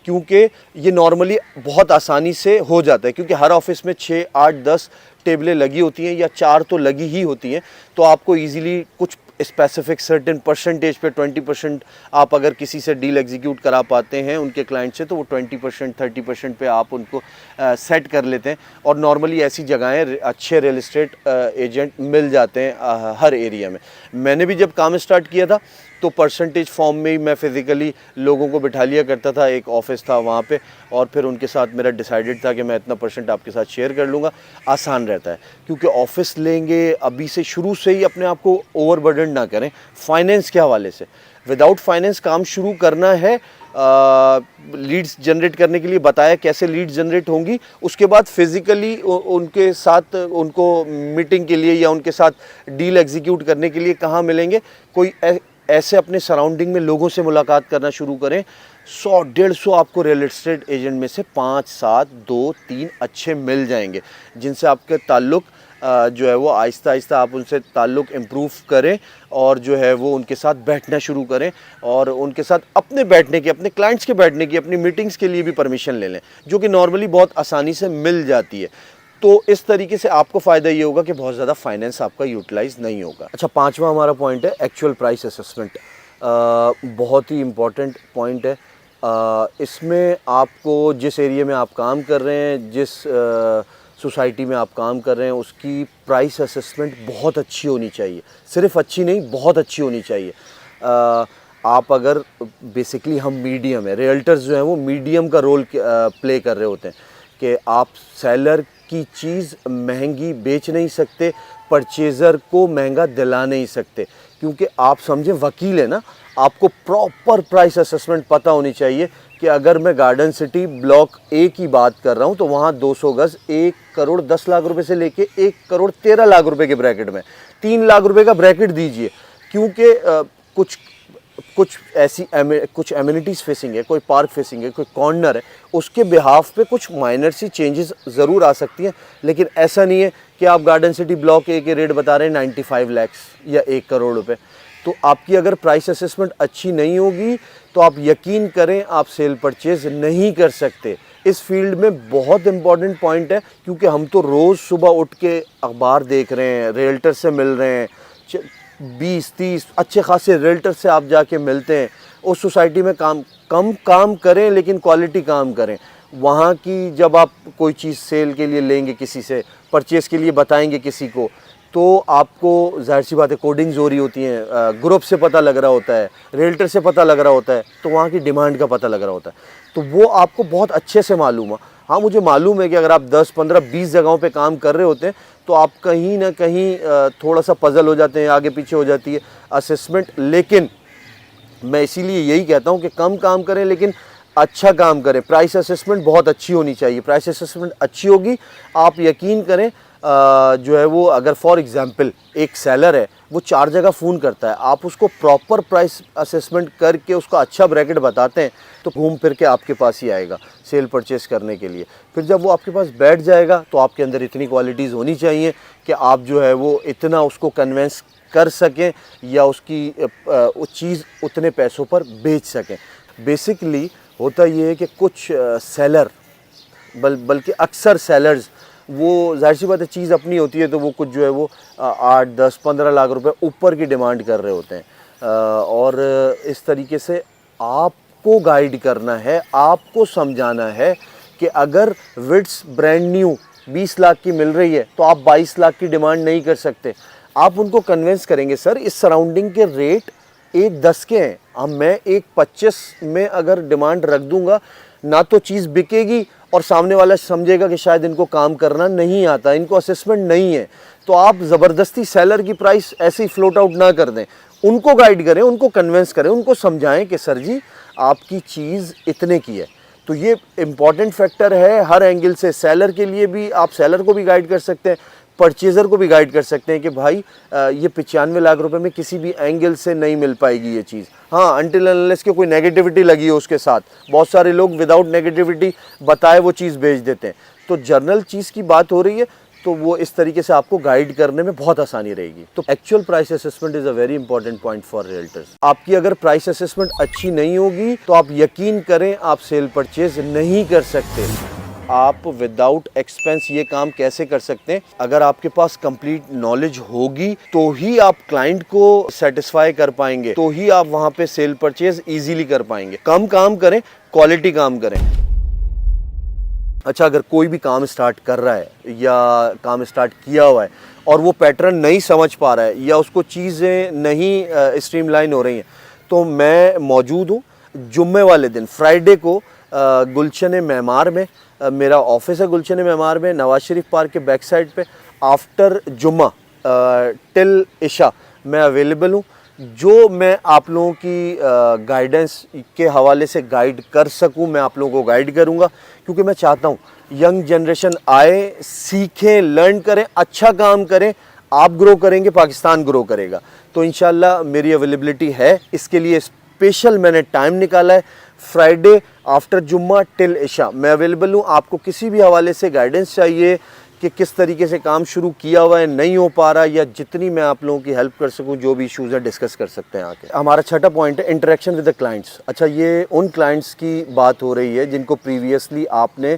क्योंकि ये नॉर्मली बहुत आसानी से हो जाता है, क्योंकि हर ऑफिस में 6, 8, 10 टेबलें लगी होती हैं या 4 तो लगी ही होती हैं। तो आपको ईज़िली कुछ स्पेसिफिक सर्टेन परसेंटेज पे 20% आप अगर किसी से डील एग्जीक्यूट करा पाते हैं उनके क्लाइंट से, तो वो 20%, 30% पे आप उनको सेट कर लेते हैं। और नॉर्मली ऐसी जगहें अच्छे रियल एस्टेट एजेंट मिल जाते हैं हर एरिया में। मैंने भी जब काम स्टार्ट किया था तो परसेंटेज फॉर्म में ही मैं फ़िज़िकली लोगों को बिठा लिया करता था, एक ऑफ़िस था वहाँ पे, और फिर उनके साथ मेरा डिसाइडेड था कि मैं इतना परसेंट आपके साथ शेयर कर लूँगा। आसान रहता है, क्योंकि ऑफ़िस लेंगे अभी से, शुरू से ही अपने आप को ओवरबर्डन ना करें फाइनेंस के हवाले से। विदाउट फाइनेंस काम शुरू करना है। लीड्स जनरेट करने के लिए बताया कैसे लीड्स जनरेट होंगी, उसके बाद फिज़िकली उनके साथ, उनको मीटिंग के लिए या उनके साथ डील एग्जीक्यूट करने के लिए कहाँ मिलेंगे, कोई ऐसे अपने सराउंडिंग में लोगों से मुलाकात करना शुरू करें। 100-150 आपको रियल एस्टेट एजेंट में से 5, 7, 2, 3 अच्छे मिल जाएंगे, जिनसे आपके ताल्लुक़ जो है वो आहिस्ता आहिस्ता आप उनसे ताल्लुक़ इम्प्रूव करें और जो है वो उनके साथ बैठना शुरू करें और उनके साथ अपने बैठने की, अपने क्लाइंट्स के बैठने की, अपनी मीटिंग्स के लिए भी परमिशन ले लें, जो कि नॉर्मली बहुत आसानी से मिल जाती है। तो इस तरीके से आपको फ़ायदा ये होगा कि बहुत ज़्यादा फाइनेंस आपका यूटिलाइज नहीं होगा। अच्छा, 5वां हमारा पॉइंट है एक्चुअल प्राइस असेसमेंट। बहुत ही इम्पॉर्टेंट पॉइंट है। इसमें आपको जिस एरिया में आप काम कर रहे हैं, जिस सोसाइटी में आप काम कर रहे हैं उसकी प्राइस असेसमेंट बहुत अच्छी होनी चाहिए, सिर्फ अच्छी नहीं बहुत अच्छी होनी चाहिए। आप अगर बेसिकली हम मीडियम है, रियल्टर्स जो हैं वो मीडियम का रोल प्ले कर रहे होते हैं कि आप सेलर की चीज़ महंगी बेच नहीं सकते, परचेज़र को महंगा दिला नहीं सकते, क्योंकि आप समझें वकील है ना, आपको प्रॉपर प्राइस असेसमेंट पता होनी चाहिए कि अगर मैं गार्डन सिटी ब्लॉक ए की बात कर रहा हूँ तो वहाँ 200 गज़ 1 करोड़ 10 लाख रुपए से लेके 1 करोड़ 13 लाख रुपए के ब्रैकेट में 3 लाख रुपए का ब्रैकेट दीजिए, क्योंकि कुछ ऐसी कुछ एमिनिटीज़ फेसिंग है, कोई पार्क फेसिंग है, कोई कॉर्नर है, उसके बिहाफ पे कुछ माइनर सी चेंजेस ज़रूर आ सकती हैं, लेकिन ऐसा नहीं है कि आप गार्डन सिटी ब्लॉक ए के रेट बता रहे हैं 95 लाख या 1 करोड़ रुपए। तो आपकी अगर प्राइस असेसमेंट अच्छी नहीं होगी तो आप यकीन करें आप सेल परचेज़ नहीं कर सकते। इस फील्ड में बहुत इंपॉर्टेंट पॉइंट है, क्योंकि हम तो रोज़ सुबह उठ के अखबार देख रहे हैं, रियल्टर से मिल रहे हैं, 20-30 अच्छे खासे रियल्टर से आप जाके मिलते हैं। उस सोसाइटी में कम काम करें लेकिन क्वालिटी काम करें। वहाँ की जब आप कोई चीज़ सेल के लिए लेंगे, किसी से परचेज़ के लिए बताएंगे किसी को, तो आपको जाहिर सी बात है कोडिंग्स हो रही होती हैं, ग्रुप से पता लग रहा होता है, रियल्टर से पता लग रहा होता है, तो वहाँ की डिमांड का पता लग रहा होता है, तो वो आपको बहुत अच्छे से मालूम है। हाँ, मुझे मालूम है कि अगर आप 10, 15, 20 जगहों पे काम कर रहे होते हैं तो आप कहीं ना कहीं थोड़ा सा पजल हो जाते हैं, आगे पीछे हो जाती है असेसमेंट, लेकिन मैं इसीलिए यही कहता हूँ कि कम काम करें लेकिन अच्छा काम करें। प्राइस असेसमेंट बहुत अच्छी होनी चाहिए, प्राइस असेसमेंट अच्छी होगी, आप यकीन करें जो है वो, अगर फॉर एग्जांपल एक सेलर है वो 4 जगह फ़ोन करता है, आप उसको प्रॉपर प्राइस असेसमेंट करके उसका अच्छा ब्रैकेट बताते हैं तो घूम फिर के आपके पास ही आएगा सेल परचेज़ करने के लिए। फिर जब वो आपके पास बैठ जाएगा तो आपके अंदर इतनी क्वालिटीज़ होनी चाहिए कि आप जो है वो इतना उसको कन्वेंस कर सकें या उसकी वो चीज़ उतने पैसों पर बेच सकें। बेसिकली होता ये है कि कुछ सेलर बल्कि अक्सर सेलर्स, वो जाहिर सी बात है चीज़ अपनी होती है तो वो कुछ जो है वो 8, 10, 15 लाख रुपए ऊपर की डिमांड कर रहे होते हैं। और इस तरीके से आपको गाइड करना है, आपको समझाना है कि अगर विट्स ब्रांड न्यू 20 लाख की मिल रही है तो आप 22 लाख की डिमांड नहीं कर सकते। आप उनको कन्विंस करेंगे, सर इस सराउंडिंग के रेट 1.10 के हैं, अब मैं 1.25 में अगर डिमांड रख दूंगा ना तो चीज़ बिकेगी और सामने वाला समझेगा कि शायद इनको काम करना नहीं आता, इनको असेसमेंट नहीं है। तो आप ज़बरदस्ती सेलर की प्राइस ऐसे ही फ्लोट आउट ना कर दें, उनको गाइड करें, उनको कन्विंस करें, उनको समझाएं कि सर जी आपकी चीज़ इतने की है। तो ये इम्पॉर्टेंट फैक्टर है हर एंगल से। सेलर के लिए भी आप सेलर को भी गाइड कर सकते हैं, परचेज़र को भी गाइड कर सकते हैं कि भाई ये 95 लाख रुपए में किसी भी एंगल से नहीं मिल पाएगी ये चीज़। हाँ, अनटिल अनलेस के कोई नेगेटिविटी लगी हो उसके साथ। बहुत सारे लोग विदाउट नेगेटिविटी बताए वो चीज़ बेच देते हैं। तो जर्नल चीज़ की बात हो रही है तो वो इस तरीके से आपको गाइड करने में बहुत आसानी रहेगी। तो actual price assessment is a very important point for realtors. आपकी अगर प्राइस असेसमेंट अच्छी नहीं होगी तो आप यकीन करें आप सेल परचेज नहीं कर सकते। आप विदाउट एक्सपेंस ये काम कैसे कर सकते हैं? अगर आपके पास कंप्लीट नॉलेज होगी तो ही आप क्लाइंट को सेटिस्फाई कर पाएंगे, तो ही आप वहां पे सेल परचेज इजीली कर पाएंगे। कम काम करें, क्वालिटी काम करें। अच्छा, अगर कोई भी काम स्टार्ट कर रहा है या काम स्टार्ट किया हुआ है और वो पैटर्न नहीं समझ पा रहा है या उसको चीज़ें नहीं स्ट्रीमलाइन हो रही हैं, तो मैं मौजूद हूँ जुम्मे वाले दिन, फ्राइडे को गुलशन मेमार में, मेरा ऑफिस है गुलशन मेमार में, नवाज शरीफ पार्क के बैक साइड पे। आफ्टर जुम्मा टिल इशा मैं अवेलेबल हूँ। जो मैं आप लोगों की गाइडेंस के हवाले से गाइड कर सकूं मैं आप लोगों को गाइड करूंगा, क्योंकि मैं चाहता हूं यंग जनरेशन आए, सीखें, लर्न करें, अच्छा काम करें। आप ग्रो करेंगे, पाकिस्तान ग्रो करेगा। तो इंशाल्लाह मेरी अवेलेबिलिटी है, इसके लिए स्पेशल मैंने टाइम निकाला है। फ्राइडे आफ्टर जुम्मा टिल इशा मैं अवेलेबल हूँ। आपको किसी भी हवाले से गाइडेंस चाहिए कि किस तरीके से काम शुरू किया हुआ है, नहीं हो पा रहा, या जितनी मैं आप लोगों की हेल्प कर सकूं, जो भी इश्यूज़ है डिस्कस कर सकते हैं आके। हमारा छठा पॉइंट है इंटरेक्शन विद द क्लाइंट्स। अच्छा, ये उन क्लाइंट्स की बात हो रही है जिनको प्रीवियसली आपने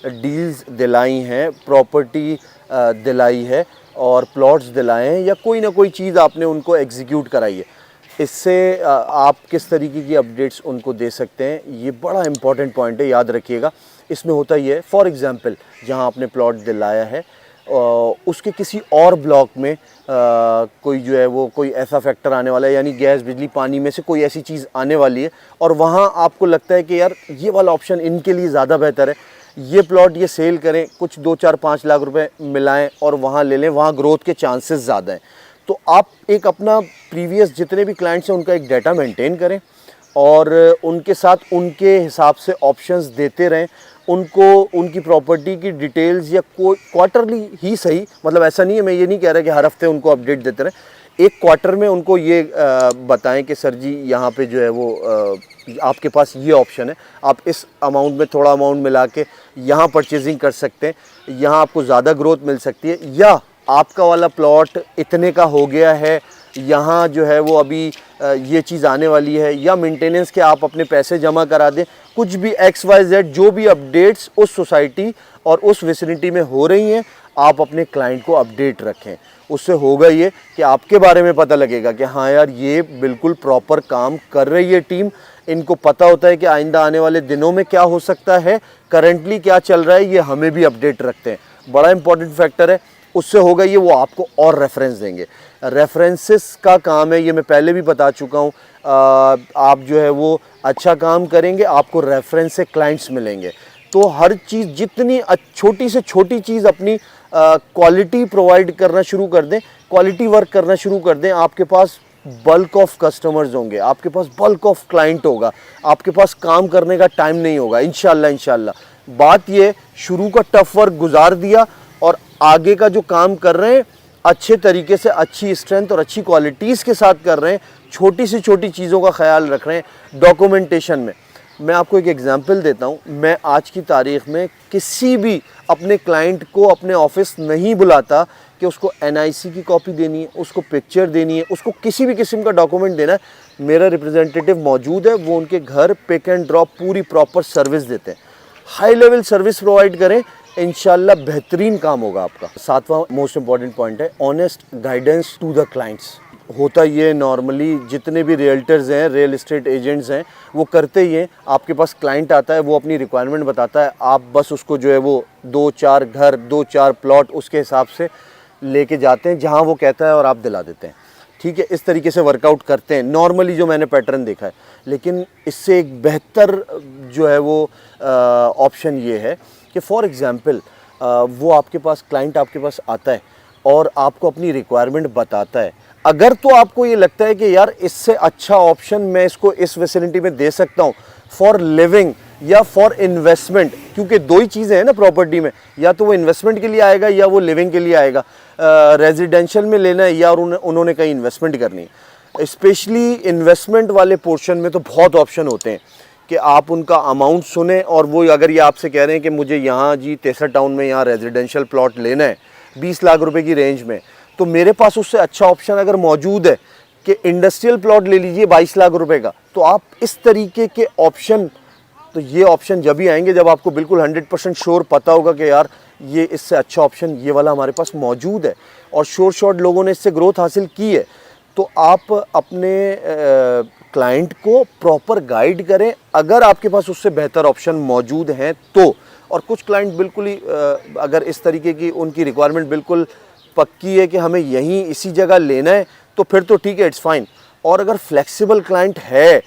डील्स दिलाई हैं, प्रॉपर्टी दिलाई है और प्लॉट्स दिलाए हैं, या कोई ना कोई चीज़ आपने उनको एग्जीक्यूट कराई है। इससे आप किस तरीके की अपडेट्स उनको दे सकते हैं, ये बड़ा इंपॉर्टेंट पॉइंट है, याद रखिएगा। इसमें होता ये है, फॉर एग्जांपल जहाँ आपने प्लॉट दिलाया है उसके किसी और ब्लॉक में कोई जो है वो कोई ऐसा फैक्टर आने वाला है, यानी गैस बिजली पानी में से कोई ऐसी चीज़ आने वाली है और वहाँ आपको लगता है कि यार ये वाला ऑप्शन इनके लिए ज़्यादा बेहतर है, ये प्लॉट ये सेल करें, कुछ 2-4-5 लाख रुपए मिलाएं और वहाँ ले लें, वहाँ ग्रोथ के चांसेस ज़्यादा हैं। तो आप एक अपना प्रीवियस जितने भी क्लाइंट्स हैं उनका एक डाटा मेंटेन करें और उनके साथ उनके हिसाब से ऑप्शंस देते रहें, उनको उनकी प्रॉपर्टी की डिटेल्स या कोई क्वार्टरली ही सही, मतलब ऐसा नहीं है, मैं ये नहीं कह रहा कि हर हफ्ते उनको अपडेट देते रहें, एक क्वार्टर में उनको ये बताएं कि सर जी यहाँ पे जो है वो आपके पास ये ऑप्शन है, आप इस अमाउंट में थोड़ा अमाउंट मिला के यहाँ परचेजिंग कर सकते हैं, यहाँ आपको ज़्यादा ग्रोथ मिल सकती है, या आपका वाला प्लॉट इतने का हो गया है, यहाँ जो है वो अभी ये चीज़ आने वाली है, या मेंटेनेंस के आप अपने पैसे जमा करा दें, कुछ भी XYZ जो भी अपडेट्स उस सोसाइटी और उस विसिनिटी में हो रही हैं आप अपने क्लाइंट को अपडेट रखें। उससे होगा ये कि आपके बारे में पता लगेगा कि हाँ यार ये बिल्कुल प्रॉपर काम कर रही है टीम, इनको पता होता है कि आइंदा आने वाले दिनों में क्या हो सकता है, करंटली क्या चल रहा है, ये हमें भी अपडेट रखते हैं, बड़ा इंपॉर्टेंट फैक्टर है। उससे होगा ये वो आपको और रेफरेंस देंगे, रेफरेंसेस का काम है, ये मैं पहले भी बता चुका हूँ। आप जो है वो अच्छा काम करेंगे आपको रेफरेंस से क्लाइंट्स मिलेंगे, तो हर चीज़ जितनी छोटी से छोटी चीज़ अपनी क्वालिटी प्रोवाइड करना शुरू कर दें, क्वालिटी वर्क करना शुरू कर दें, आपके पास बल्क ऑफ कस्टमर्स होंगे, आपके पास बल्क ऑफ क्लाइंट होगा, आपके पास काम करने का टाइम नहीं होगा इंशाल्लाह। बात ये शुरू का टफ वर्क गुजार दिया और आगे का जो काम कर रहे हैं अच्छे तरीके से, अच्छी स्ट्रेंथ और अच्छी क्वालिटीज़ के साथ कर रहे हैं, छोटी से छोटी चीज़ों का ख्याल रख रहे हैं। डॉक्यूमेंटेशन में मैं आपको एक एग्जांपल देता हूं, मैं आज की तारीख़ में किसी भी अपने क्लाइंट को अपने ऑफिस नहीं बुलाता कि उसको NIC की कॉपी देनी है, उसको पिक्चर देनी है, उसको किसी भी किस्म का डॉक्यूमेंट देना है, मेरा रिप्रेजेंटेटिव मौजूद है, वो उनके घर पिक एंड ड्रॉप पूरी प्रॉपर सर्विस देते हैं। हाई लेवल सर्विस प्रोवाइड करें, इंशाल्लाह बेहतरीन काम होगा आपका। 7वां मोस्ट इंपॉर्टेंट पॉइंट है honest guidance to the clients. होता ये नॉर्मली जितने भी रियल्टर्स हैं, रियल एस्टेट एजेंट्स हैं, वो करते ही हैं, आपके पास क्लाइंट आता है, वो अपनी रिक्वायरमेंट बताता है, आप बस उसको जो है वो 2-4 घर 2-4 प्लॉट उसके हिसाब से लेके जाते हैं जहां वो कहता है और आप दिला देते हैं। ठीक है, इस तरीके से वर्कआउट करते हैं नॉर्मली, जो मैंने पैटर्न देखा है। लेकिन इससे एक बेहतर जो है वो ऑप्शन ये है कि फॉर एग्ज़ाम्पल वो आपके पास क्लाइंट आपके पास आता है और आपको अपनी रिक्वायरमेंट बताता है, अगर तो आपको ये लगता है कि यार इससे अच्छा ऑप्शन मैं इसको इस विसिनिटी में दे सकता हूँ फॉर लिविंग या फॉर इन्वेस्टमेंट, क्योंकि दो ही चीज़ें हैं ना प्रॉपर्टी में, या तो वो इन्वेस्टमेंट के लिए आएगा या वो लिविंग के लिए आएगा, रेजिडेंशियल में लेना है या उन्होंने कहीं इन्वेस्टमेंट करनी है। स्पेशली इन्वेस्टमेंट वाले पोर्शन में तो बहुत ऑप्शन होते हैं कि आप उनका अमाउंट सुने, और वो अगर ये आपसे कह रहे हैं कि मुझे यहाँ जी तेसर टाउन में यहाँ रेजिडेंशियल प्लॉट लेना है 20 लाख रुपए की रेंज में, तो मेरे पास उससे अच्छा ऑप्शन अगर मौजूद है कि इंडस्ट्रियल प्लॉट ले लीजिए 22 लाख रुपए का, तो आप इस तरीके के ऑप्शन, तो ये ऑप्शन जब ही आएंगे जब आपको बिल्कुल 100% श्योर पता होगा कि यार ये इससे अच्छा ऑप्शन ये वाला हमारे पास मौजूद है और श्योर शॉट लोगों ने इससे ग्रोथ हासिल की है। तो आप अपने क्लाइंट को प्रॉपर गाइड करें, अगर आपके पास उससे बेहतर ऑप्शन मौजूद हैं तो। और कुछ क्लाइंट बिल्कुल ही अगर इस तरीके की उनकी रिक्वायरमेंट बिल्कुल पक्की है कि हमें यहीं इसी जगह लेना है, तो फिर तो ठीक है, इट्स फाइन। और अगर फ्लेक्सिबल क्लाइंट है,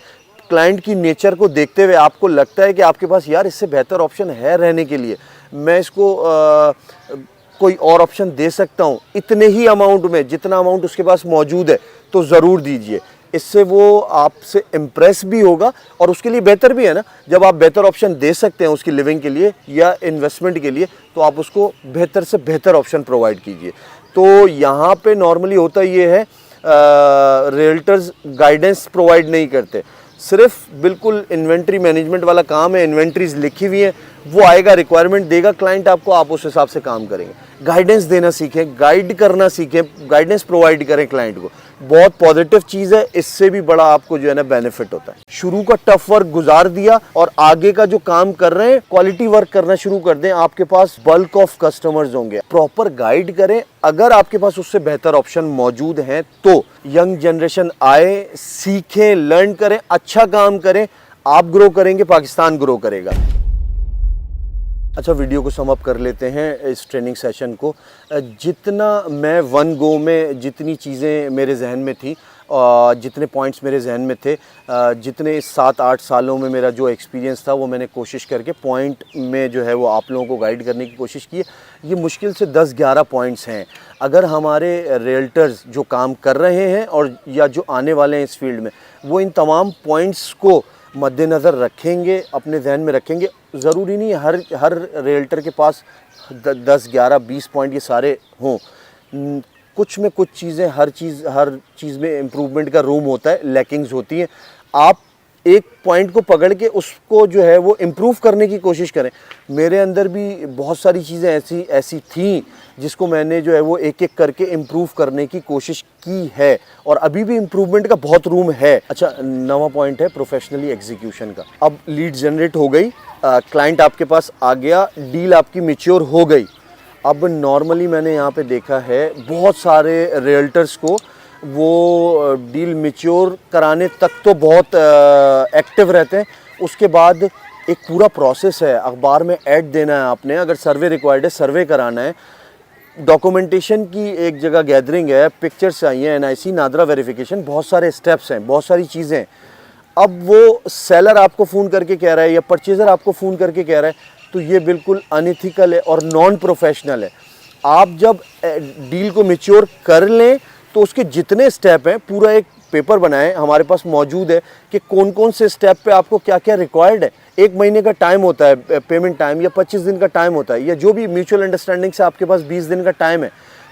क्लाइंट की नेचर को देखते हुए आपको लगता है कि आपके पास यार इससे बेहतर ऑप्शन है रहने के लिए, मैं इसको कोई और ऑप्शन दे सकता हूँ इतने ही अमाउंट में जितना अमाउंट उसके पास मौजूद है, तो ज़रूर दीजिए। इससे वो आपसे इम्प्रेस भी होगा और उसके लिए बेहतर भी है ना, जब आप बेहतर ऑप्शन दे सकते हैं उसकी लिविंग के लिए या इन्वेस्टमेंट के लिए, तो आप उसको बेहतर से बेहतर ऑप्शन प्रोवाइड कीजिए। तो यहाँ पे नॉर्मली होता ये है, रियल्टर्स गाइडेंस प्रोवाइड नहीं करते, सिर्फ बिल्कुल इन्वेंट्री मैनेजमेंट वाला काम है, इन्वेंट्रीज लिखी हुई है, वो आएगा रिक्वायरमेंट देगा क्लाइंट आपको, आप उस हिसाब से काम करेंगे। गाइडेंस देना सीखें, गाइड करना सीखें, गाइडेंस प्रोवाइड करें क्लाइंट को, बहुत पॉजिटिव चीज़ है, इससे भी बड़ा आपको जो है ना बेनिफिट होता है। शुरू का टफ वर्क गुजार दिया और आगे का जो काम कर रहे हैं क्वालिटी वर्क करना शुरू कर दें, आपके पास बल्क ऑफ कस्टमर्स होंगे। प्रॉपर गाइड करें, अगर आपके पास उससे बेहतर ऑप्शन मौजूद हैं तो यंग जनरेशन आए, सीखें, लर्न करें, अच्छा काम करें, आप ग्रो करेंगे, पाकिस्तान ग्रो करेगा। अच्छा, वीडियो को सम अप कर लेते हैं इस ट्रेनिंग सेशन को। जितना मैं वन गो में जितनी चीज़ें मेरे जहन में थी और जितने पॉइंट्स मेरे जहन में थे, जितने 7-8 सालों में मेरा जो एक्सपीरियंस था वो मैंने कोशिश करके पॉइंट में जो है वो आप लोगों को गाइड करने की कोशिश की है। ये मुश्किल से 10-11 पॉइंट्स हैं। अगर हमारे रियल्टर्स जो काम कर रहे हैं और या जो आने वाले हैं इस फील्ड में, वो इन तमाम पॉइंट्स को मद्देनज़र रखेंगे, अपने जहन में रखेंगे। ज़रूरी नहीं हर रियल्टर के पास 10, 11, 20 पॉइंट ये सारे हों। कुछ में कुछ चीज़ें, हर चीज़ में इम्प्रूवमेंट का रूम होता है, लैकिंग्स होती हैं। आप एक पॉइंट को पकड़ के उसको जो है वो इम्प्रूव करने की कोशिश करें। मेरे अंदर भी बहुत सारी चीज़ें ऐसी थीं जिसको मैंने जो है वो एक एक करके इम्प्रूव करने की कोशिश की है और अभी भी इम्प्रूवमेंट का बहुत रूम है। अच्छा, 9वां पॉइंट है प्रोफेशनली एग्जीक्यूशन का। अब लीड जनरेट हो गई, क्लाइंट आपके पास आ गया, डील आपकी मैच्योर हो गई। अब नॉर्मली मैंने यहाँ पे देखा है बहुत सारे रियल्टर्स को वो डील मैच्योर कराने तक तो बहुत एक्टिव रहते हैं। उसके बाद एक पूरा प्रोसेस है, अखबार में ऐड देना है आपने, अगर सर्वे रिक्वायर्ड है सर्वे कराना है, डॉक्यूमेंटेशन की एक जगह गैदरिंग है, पिक्चर्स चाहिए, एनआईसी, नादरा वेरिफिकेशन, बहुत सारे स्टेप्स हैं, बहुत सारी चीज़ें। अब वो सेलर आपको फ़ोन करके कह रहा है या परचेज़र आपको फ़ोन करके कह रहा है, तो ये बिल्कुल अनइथिकल है और नॉन प्रोफेशनल है। आप जब डील को मैच्योर कर लें तो उसके जितने स्टेप हैं, पूरा एक पेपर बनाएं, हमारे पास मौजूद है कि कौन कौन से स्टेप पे आपको क्या क्या रिक्वायर्ड है। 1 महीने का टाइम होता है पेमेंट टाइम, या 25 दिन का टाइम होता है, या जो भी म्यूचुअल अंडरस्टैंडिंग से आपके पास 20 दिन का टाइम है।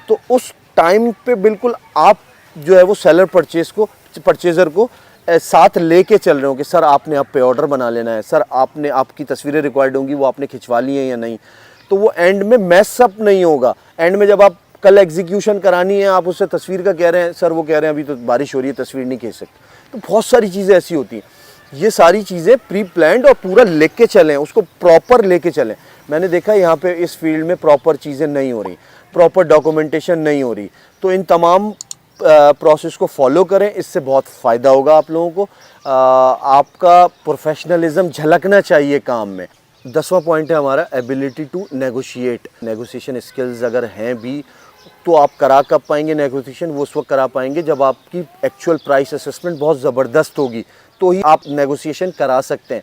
तो उस टाइम पे बिल्कुल आप जो है वो सेलर परचेज़र को साथ लेके चल रहे हो कि सर आपने अब पे ऑर्डर बना लेना है, सर आपने, आपकी तस्वीरें रिक्वायर्ड होंगी, वो आपने खिंचवा ली हैं या नहीं। तो वो एंड में मैस अप नहीं होगा। एंड में जब आप कल एग्जीक्यूशन करानी है, आप उससे तस्वीर का कह रहे हैं, सर वो कह रहे हैं अभी तो बारिश हो रही है, तस्वीर नहीं खींच सकते। तो बहुत सारी चीज़ें ऐसी होती हैं। ये सारी चीज़ें प्री प्लान्ड और पूरा लेके चलें, उसको प्रॉपर लेके चलें। मैंने देखा यहाँ पे इस फील्ड में प्रॉपर चीज़ें नहीं हो रही, प्रॉपर डॉक्यूमेंटेशन नहीं हो रही। तो इन तमाम प्रोसेस को फॉलो करें, इससे बहुत फ़ायदा होगा आप लोगों को। आपका प्रोफेशनलिज्म झलकना चाहिए काम में। 10वां पॉइंट है हमारा ability to negotiate. Negotiation skills अगर हैं भी तो आप करा कब पाएंगे नेगोशिएशन? वो उस वक्त करा पाएंगे जब आपकी एक्चुअल प्राइस असेसमेंट बहुत ज़बरदस्त होगी, तो ही आप नेगोशिएशन करा सकते हैं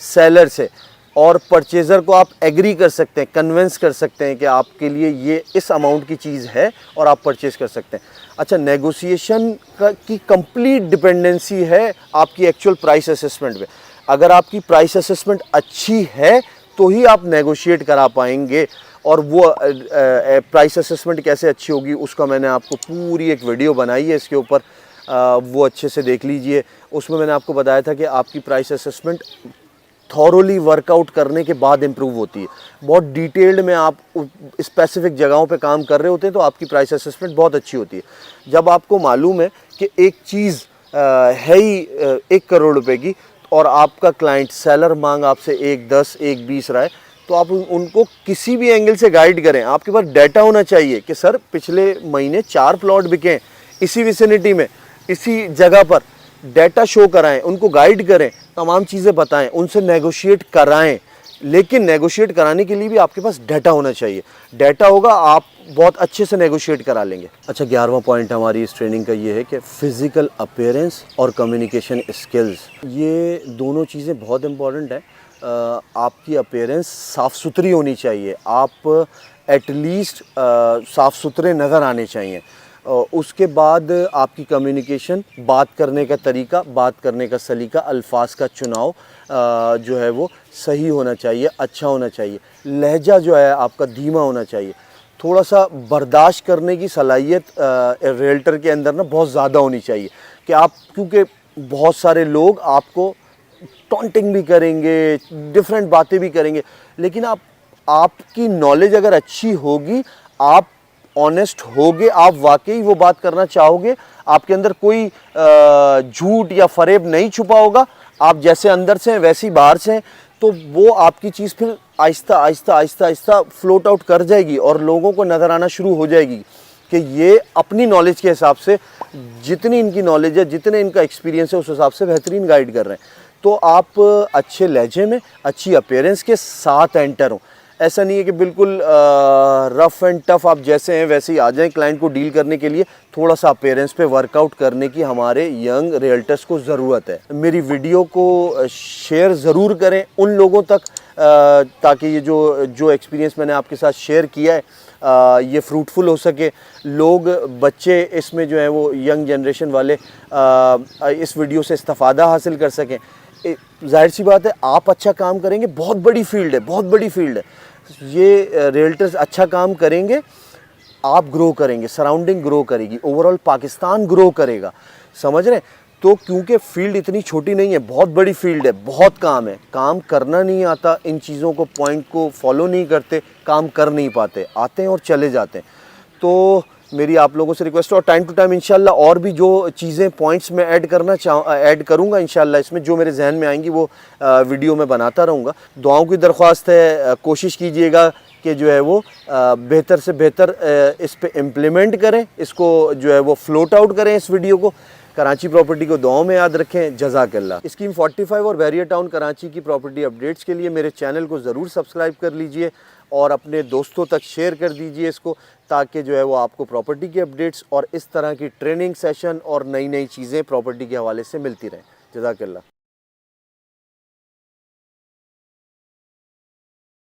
सेलर से। और परचेज़र को आप एग्री कर सकते हैं, कन्विंस कर सकते हैं कि आपके लिए ये इस अमाउंट की चीज़ है और आप परचेज़ कर सकते हैं। अच्छा, नेगोशिएशन की कंप्लीट डिपेंडेंसी है आपकी एक्चुअल प्राइस असेसमेंट पे। अगर आपकी प्राइस असेसमेंट अच्छी है तो ही आप नेगोशिएट करा पाएंगे। और वो प्राइस असेसमेंट कैसे अच्छी होगी उसका मैंने आपको पूरी एक वीडियो बनाई है इसके ऊपर, वो अच्छे से देख लीजिए। उसमें मैंने आपको बताया था कि आपकी प्राइस असेसमेंट थॉरोली वर्कआउट करने के बाद इम्प्रूव होती है। बहुत डिटेल्ड में आप स्पेसिफिक जगहों पे काम कर रहे होते हैं तो आपकी प्राइस असेसमेंट बहुत अच्छी होती है। जब आपको मालूम है कि एक चीज़ है ही 1 करोड़ रुपए की और आपका क्लाइंट सेलर मांग आपसे 1.10, 1.20 रहा है, तो आप उनको किसी भी एंगल से गाइड करें। आपके पास डाटा होना चाहिए कि सर पिछले महीने 4 प्लॉट बिके इसी विसिनिटी में, इसी जगह पर। डाटा शो कराएं, उनको गाइड करें, तमाम चीज़ें बताएं, उनसे नेगोशिएट कराएं। लेकिन नेगोशिएट कराने के लिए भी आपके पास डाटा होना चाहिए। डाटा होगा, आप बहुत अच्छे से नेगोशिएट करा लेंगे। अच्छा, 11वां पॉइंट हमारी इस ट्रेनिंग का ये है कि फिज़िकल अपीयरेंस और कम्युनिकेशन स्किल्स, ये दोनों चीज़ें बहुत इंपॉर्टेंट हैं। आपकी अपीयरेंस साफ़ सुथरी होनी चाहिए, आप एटलीस्ट साफ़ सुथरे नज़र आने चाहिए। उसके बाद आपकी कम्युनिकेशन, बात करने का तरीका, बात करने का सलीका, अल्फाज का चुनाव जो है वो सही होना चाहिए, अच्छा होना चाहिए। लहजा जो है आपका धीमा होना चाहिए। थोड़ा सा बर्दाश्त करने की सलाहियत रियल्टर के अंदर ना बहुत ज़्यादा होनी चाहिए कि आप, क्योंकि बहुत सारे लोग आपको टॉन्टिंग भी करेंगे, डिफरेंट बातें भी करेंगे, लेकिन आपकी नॉलेज अगर अच्छी होगी, आप ऑनेस्ट होगे, आप वाकई वो बात करना चाहोगे, आपके अंदर कोई झूठ या फरेब नहीं छुपा होगा, आप जैसे अंदर से हैं वैसे ही बाहर से हैं, तो वो आपकी चीज़ फिर आहिस्ता आहिस्ता आहिस्ता आहिस्ता फ्लोट आउट कर जाएगी और लोगों को नज़र आना शुरू हो जाएगी कि ये अपनी नॉलेज के हिसाब से, जितनी इनकी नॉलेज है, जितने इनका एक्सपीरियंस है, उस हिसाब से बेहतरीन गाइड कर रहे हैं। तो आप अच्छे लहजे में, अच्छी अपीयरेंस के साथ एंटर हो। ऐसा नहीं है कि बिल्कुल रफ़ एंड टफ़ आप जैसे हैं वैसे ही आ जाएं क्लाइंट को डील करने के लिए। थोड़ा सा अपेयरेंस पे वर्कआउट करने की हमारे यंग रियल्टर्स को ज़रूरत है। मेरी वीडियो को शेयर ज़रूर करें उन लोगों तक ताकि ये जो एक्सपीरियंस मैंने आपके साथ शेयर किया है ये फ्रूटफुल हो सके। लोग बच्चे इसमें जो है वो यंग जनरेशन वाले इस वीडियो से इस्तिफ़ादा हासिल कर सकें। जाहिर सी बात है आप अच्छा काम करेंगे, बहुत बड़ी फील्ड है, बहुत बड़ी फील्ड है। ये रियल्टर्स अच्छा काम करेंगे, आप ग्रो करेंगे, सराउंडिंग ग्रो करेगी, ओवरऑल पाकिस्तान ग्रो करेगा, समझ रहे हैं। तो क्योंकि फील्ड इतनी छोटी नहीं है, बहुत बड़ी फील्ड है, बहुत काम है। काम करना नहीं आता, इन चीज़ों को पॉइंट को फॉलो नहीं करते, काम कर नहीं पाते, आते हैं और चले जाते हैं। तो मेरी आप लोगों से रिक्वेस्ट है और टाइम टू टाइम इंशाल्लाह और भी जो चीज़ें पॉइंट्स में ऐड करूँगा इंशाल्लाह, इसमें जो मेरे जहन में आएंगी वो वीडियो में बनाता रहूँगा। दुआओं की दरख्वास्त है, कोशिश कीजिएगा कि जो है वो बेहतर से बेहतर इस पे इम्प्लीमेंट करें, इसको जो है वो फ्लोट आउट करें इस वीडियो को। कराची प्रॉपर्टी को दुआओं में याद रखें। जज़ाकल्लाह। स्कीम 45 और बैरियर टाउन कराची की प्रॉपर्टी अपडेट्स के लिए मेरे चैनल को ज़रूर सब्सक्राइब कर लीजिए और अपने दोस्तों तक शेयर कर दीजिए इसको, ताकि जो है वो आपको प्रॉपर्टी के अपडेट्स और इस तरह की ट्रेनिंग सेशन और नई नई चीज़ें प्रॉपर्टी के हवाले से मिलती रहें। जज़ाकल्लाह।